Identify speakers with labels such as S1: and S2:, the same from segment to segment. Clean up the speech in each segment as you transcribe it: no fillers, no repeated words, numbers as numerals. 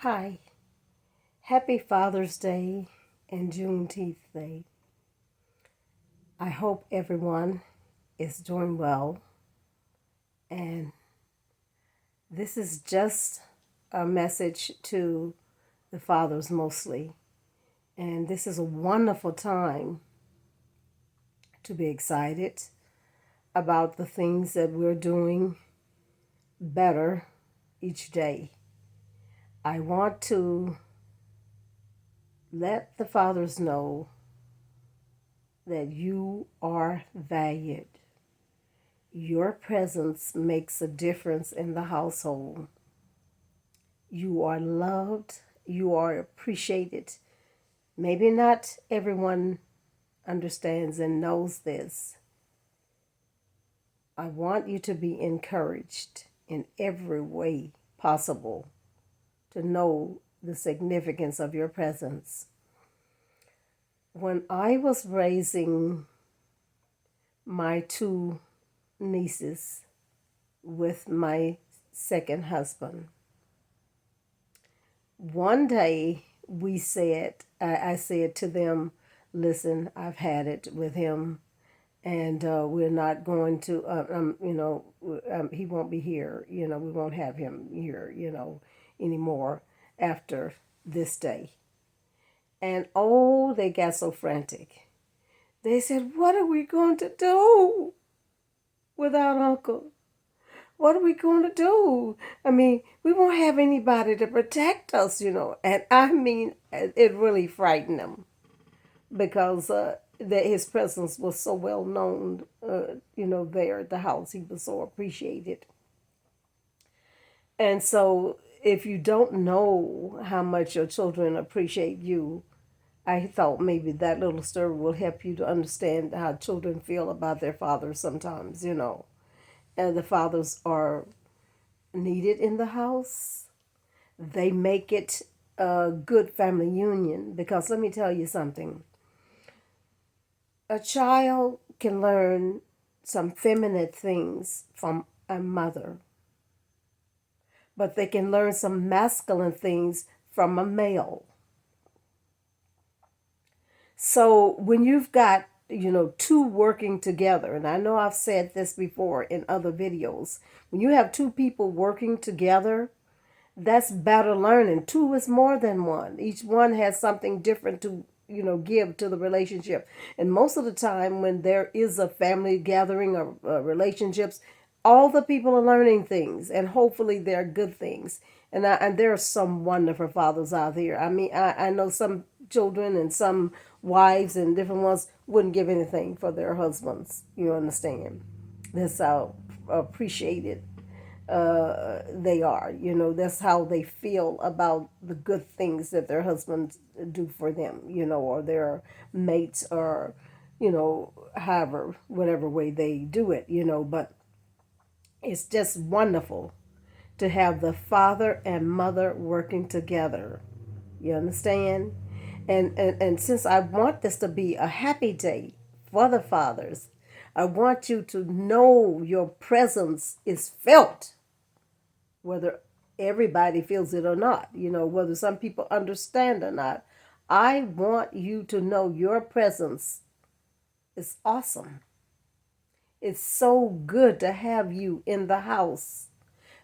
S1: Hi, happy Father's Day and Juneteenth Day. I hope everyone is doing well, and this is just a message to the fathers mostly. And this is a wonderful time to be excited about the things that we're doing better each day. I want to let the fathers know that you are valued. Your presence makes a difference in the household. You are loved. You are appreciated. Maybe not everyone understands and knows this. I want you to be encouraged in every way possible to know the significance of your presence. When I was raising my two nieces with my second husband, one day I said to them, listen, I've had it with him, and we're not going to, he won't be here, we won't have him here, anymore after this day. And oh, they got so frantic. They said, what are we going to do without Uncle? What are we going to do? I mean, we won't have anybody to protect us, And I mean, it really frightened them because that his presence was so well known, there at the house. He was so appreciated. And so if you don't know how much your children appreciate you, I thought maybe that little story will help you to understand how children feel about their fathers sometimes, And the fathers are needed in the house. They make it a good family union because let me tell you something. A child can learn some feminine things from a mother, but they can learn some masculine things from a male. So when you've got, two working together, and I know I've said this before in other videos, when you have two people working together, that's better learning. Two is more than one. Each one has something different to, give to the relationship. And most of the time when there is a family gathering or relationships, all the people are learning things, and hopefully they're good things. And there are some wonderful fathers out there. I mean, I know some children and some wives and different ones wouldn't give anything for their husbands. You understand? That's how appreciated they are. That's how they feel about the good things that their husbands do for them, or their mates, or, however, whatever way they do it, But it's just wonderful to have the father and mother working together. You understand? And since I want this to be a happy day for the fathers, I want you to know your presence is felt, whether everybody feels it or not, whether some people understand or not. I want you to know your presence is awesome. It's so good to have you in the house.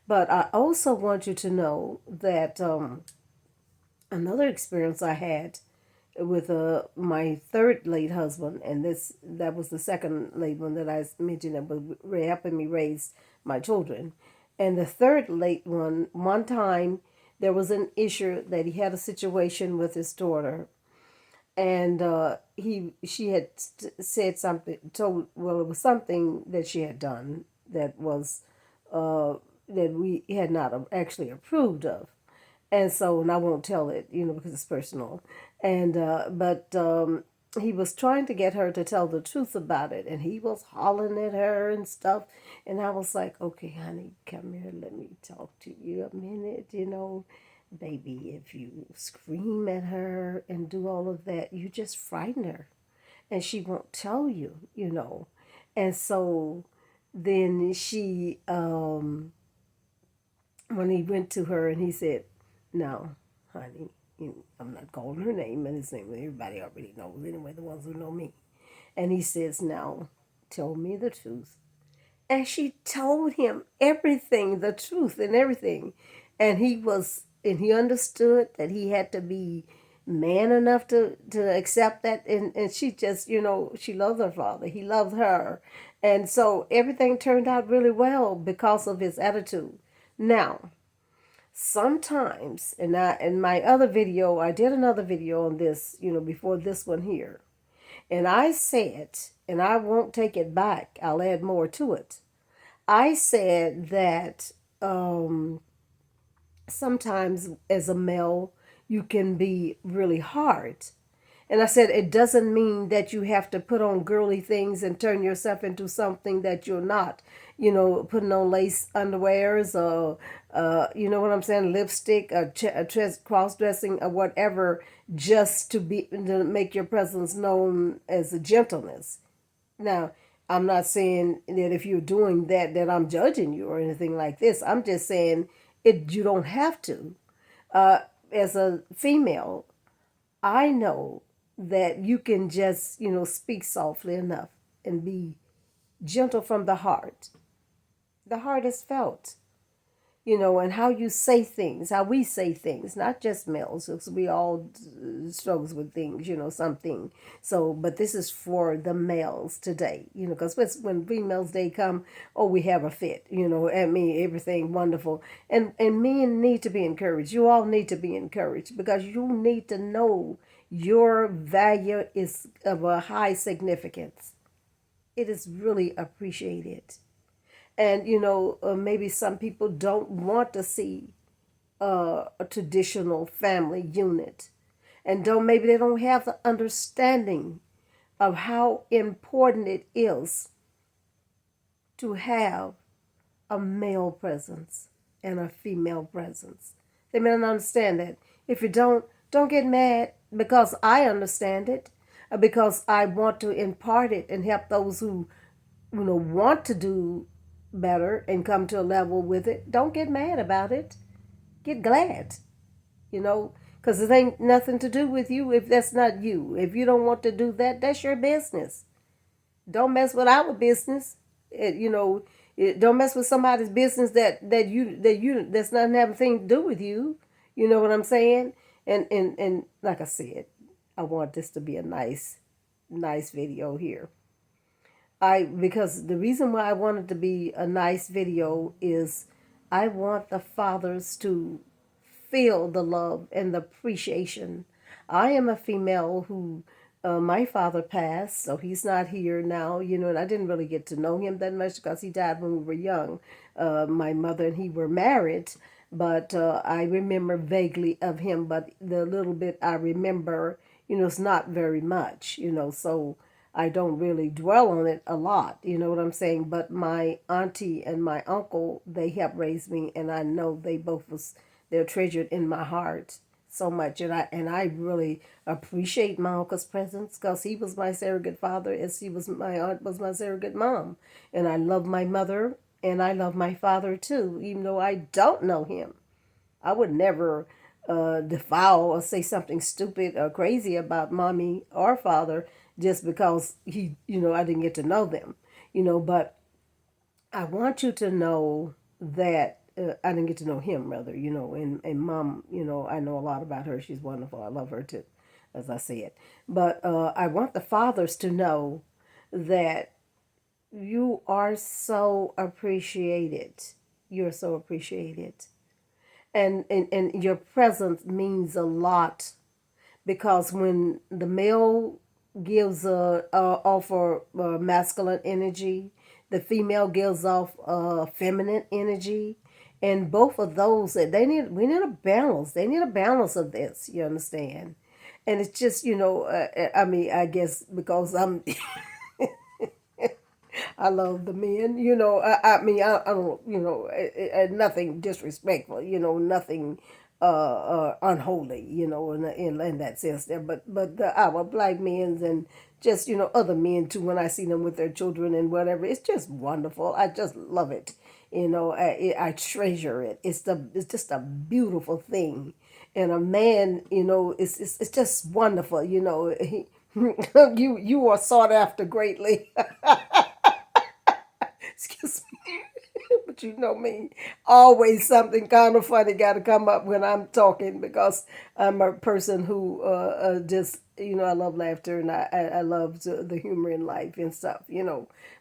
S1: But I also want you to know that another experience I had with my third late husband, and that was the second late one that I mentioned that was helping me raise my children. And the third late one time there was an issue that he had a situation with his daughter, and she had said something, it was something that she had done that was that we had not actually approved of. And so, and I won't tell it, because it's personal. And, but he was trying to get her to tell the truth about it. And he was hollering at her and stuff. And I was like, okay, honey, come here. Let me talk to you a minute, Baby, if you scream at her and do all of that, you just frighten her. And she won't tell you. And so then when he went to her and he said, no, honey, I'm not calling her name, and his name everybody already knows anyway, the ones who know me. And he says, now, tell me the truth. And she told him everything, the truth and everything. And he understood that he had to be man enough to accept that. And she just, she loved her father. He loved her. And so everything turned out really well because of his attitude. Now, sometimes, and in my other video, I did another video on this, before this one here. And I said, and I won't take it back, I'll add more to it. I said that sometimes as a male, you can be really hard. And I said, it doesn't mean that you have to put on girly things and turn yourself into something that you're not. Putting on lace underwears or, you know what I'm saying, lipstick, cross dressing or whatever, just to make your presence known as a gentleness. Now, I'm not saying that if you're doing that, that I'm judging you or anything like this. I'm just saying you don't have to. As a female, I know that you can just, speak softly enough and be gentle from the heart. The heart is felt, and how you say things, how we say things, not just males, because we all struggles with things, something. So, but this is for the males today, because when females day come, oh, we have a fit, everything wonderful. And men need to be encouraged. You all need to be encouraged because you need to know your value is of a high significance. It is really appreciated. And, maybe some people don't want to see a traditional family unit. And maybe they don't have the understanding of how important it is to have a male presence and a female presence. They may not understand that. If you don't get mad because I understand it, because I want to impart it and help those who, want to do better and come to a level with it. Don't get mad about it. Get glad, because it ain't nothing to do with you if that's not you. If you don't want to do that, that's your business. Don't mess with our business. Don't mess with somebody's business that's not having anything to do with you. You know what I'm saying? And like I said, I want this to be a nice video here. Because the reason why I want it to be a nice video is I want the fathers to feel the love and the appreciation. I am a female who my father passed, so he's not here now, and I didn't really get to know him that much because he died when we were young. My mother and he were married, but I remember vaguely of him, but the little bit I remember, it's not very much, so I don't really dwell on it a lot, you know what I'm saying? But my auntie and my uncle, they helped raise me, and I know they're treasured in my heart so much. And I really appreciate my uncle's presence because he was my surrogate father, as my aunt was my surrogate mom. And I love my mother, and I love my father too, even though I don't know him. I would never defile or say something stupid or crazy about mommy or father just because I didn't get to know them, but I want you to know that I didn't get to know him rather, and mom, I know a lot about her. She's wonderful. I love her too, as I said. But I want the fathers to know that you are so appreciated. You're so appreciated. And your presence means a lot because when the male gives offer masculine energy, the female gives off feminine energy, and both of those we need a balance. They need a balance of this. You understand? And it's just I guess because I'm I love the men, I don't, nothing disrespectful, nothing unholy, in that sense there. But our black men and just, other men too, when I see them with their children and whatever, it's just wonderful. I just love it. I treasure it. It's just a beautiful thing, and a man, it's just wonderful. You are sought after greatly. Excuse me. But you know me, always something kind of funny got to come up when I'm talking because I'm a person who just, I love laughter and I love the humor in life and stuff.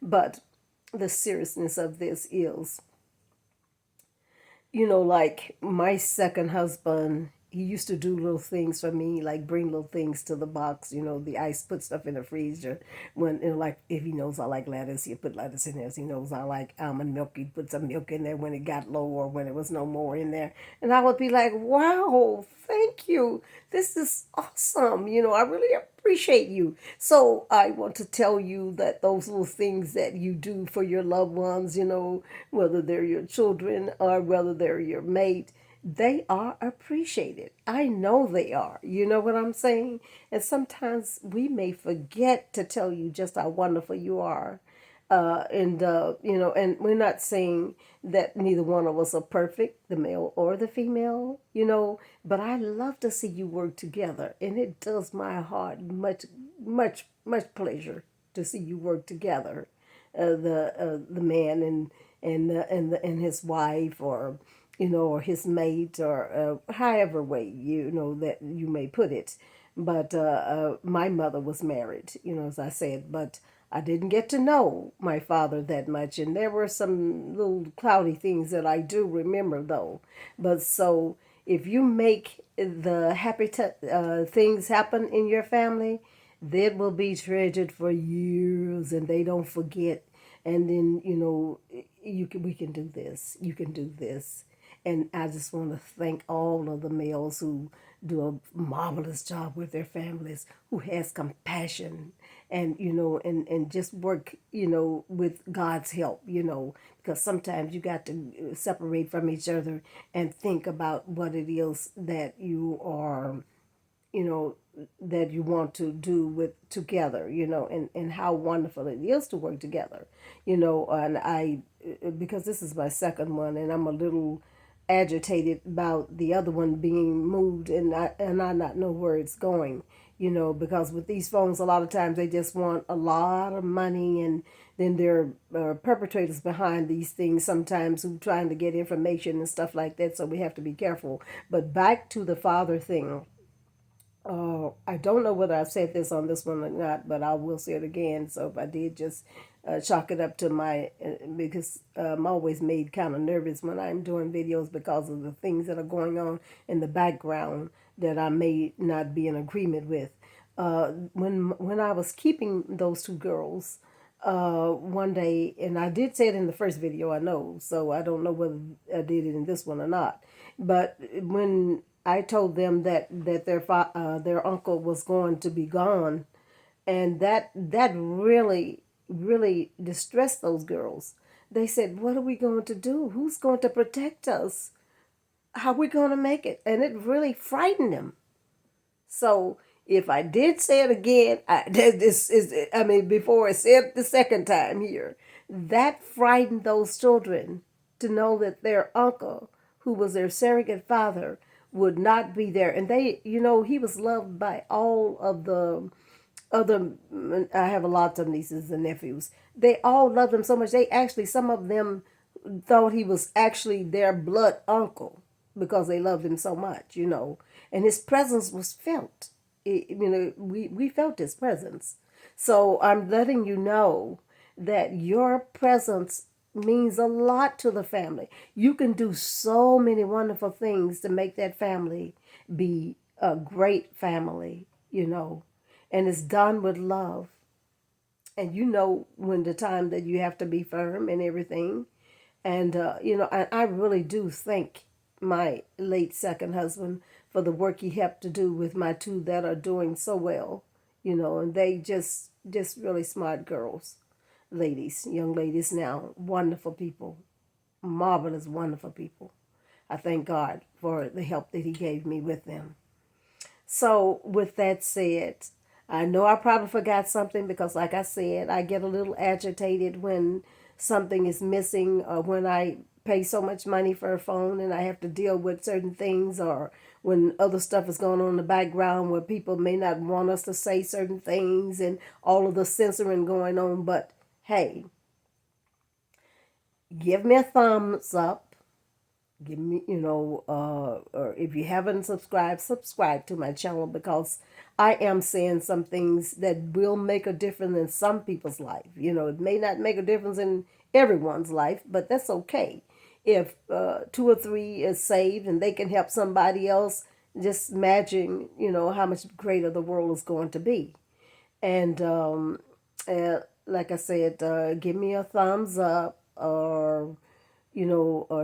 S1: But the seriousness of this is, like my second husband, he used to do little things for me, like bring little things to the box, the ice, put stuff in the freezer. When, like, if he knows I like lettuce, he'd put lettuce in there. If he knows I like almond milk, he'd put some milk in there when it got low or when it was no more in there. And I would be like, wow, thank you. This is awesome. I really appreciate you. So I want to tell you that those little things that you do for your loved ones, whether they're your children or whether they're your mate, they are appreciated. I know they are. You know what I'm saying? And sometimes we may forget to tell you just how wonderful you are. And we're not saying that neither one of us are perfect, the male or the female, but I love to see you work together. And it does my heart much, much, much pleasure to see you work together, the man and his wife, or or his mate, or however way that you may put it. But my mother was married, as I said, but I didn't get to know my father that much, and there were some little cloudy things that I do remember though. But so if you make the things happen in your family, that will be treasured for years, and they don't forget. And then we can do this. You can do this. And I just want to thank all of the males who do a marvelous job with their families, who has compassion and, and just work, with God's help, because sometimes you got to separate from each other and think about what it is that you are, you know, that you want to do with together, and how wonderful it is to work together, and because this is my second one and I'm a little agitated about the other one being moved, and I not know where it's going, because with these phones, a lot of times they just want a lot of money, and then there are perpetrators behind these things sometimes who trying to get information and stuff like that, so we have to be careful. But back to the father thing. I don't know whether I've said this on this one or not, but I will say it again. So if I did, just chalk it up to because I'm always made kind of nervous when I'm doing videos because of the things that are going on in the background that I may not be in agreement with. When I was keeping those two girls, one day, and I did say it in the first video, I know, so I don't know whether I did it in this one or not. But when I told them that their uncle was going to be gone, and that really distressed those girls. They said, "What are we going to do? Who's going to protect us? How are we going to make it?" And it really frightened them. So if I did say it again, before I said it the second time here, that frightened those children to know that their uncle, who was their surrogate father, would not be there. And they, he was loved by all of the other, I have a lot of nieces and nephews. They all loved him so much. Some of them thought he was actually their blood uncle because they loved him so much, and his presence was felt. We felt his presence. So I'm letting you know that your presence means a lot to the family. You can do so many wonderful things to make that family be a great family, and it's done with love. And when the time that you have to be firm and everything. And, I really do thank my late second husband for the work he helped to do with my two that are doing so well, and they just really smart girls, ladies, young ladies now, wonderful people, marvelous, wonderful people. I thank God for the help that he gave me with them. So, with that said, I know I probably forgot something because, like I said, I get a little agitated when something is missing, or when I pay so much money for a phone and I have to deal with certain things, or when other stuff is going on in the background where people may not want us to say certain things and all of the censoring going on. But hey, give me a thumbs up. Give me, or if you haven't subscribed, subscribe to my channel, because I am saying some things that will make a difference in some people's life. It may not make a difference in everyone's life, but that's okay. If two or three is saved and they can help somebody else, just imagine, how much greater the world is going to be. And like I said, give me a thumbs up, or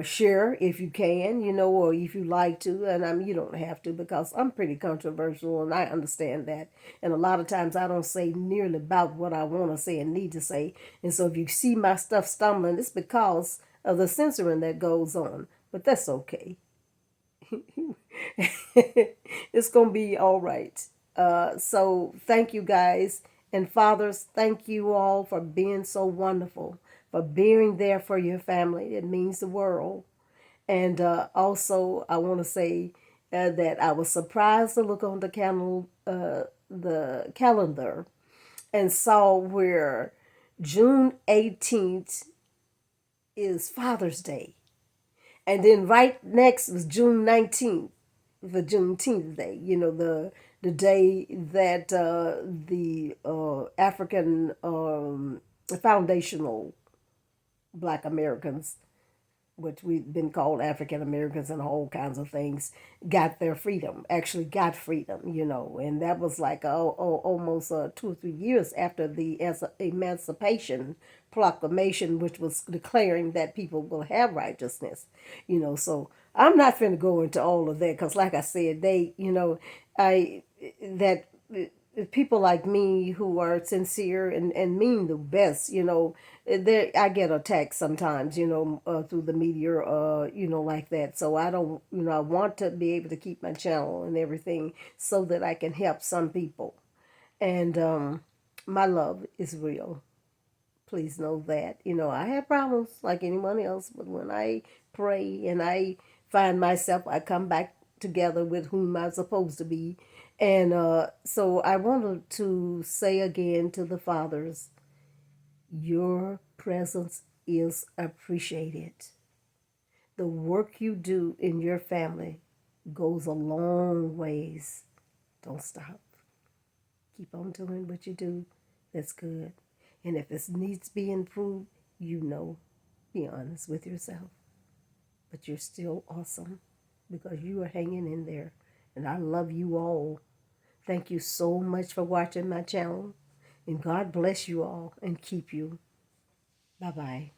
S1: share if you can, or if you like to. And you don't have to, because I'm pretty controversial and I understand that. And a lot of times I don't say nearly about what I want to say and need to say. And so if you see my stuff stumbling, it's because of the censoring that goes on. But that's okay. It's going to be all right. So thank you guys. And fathers, thank you all for being so wonderful, for being there for your family. It means the world. And also, I want to say that I was surprised to look on the calendar and saw where June 18th is Father's Day. And then right next was June 19th, the Juneteenth Day. The day that the African foundational Black Americans, which we've been called African Americans and all kinds of things, got their freedom, actually got freedom, and that was like almost 2 or 3 years after the Emancipation Proclamation, which was declaring that people will have righteousness, so I'm not going to go into all of that, because like I said, I that people like me who are sincere and mean the best, I get attacked sometimes, through the media, like that. So I don't, I want to be able to keep my channel and everything so that I can help some people. And my love is real. Please know that. I have problems like anyone else, but when I pray and I find myself, I come back together with whom I'm supposed to be. And so I wanted to say again to the fathers, your presence is appreciated. The work you do in your family goes a long ways. Don't stop. Keep on doing what you do. That's good. And if it needs to be improved, be honest with yourself. But you're still awesome, because you are hanging in there. And I love you all. Thank you so much for watching my channel. And God bless you all and keep you. Bye-bye.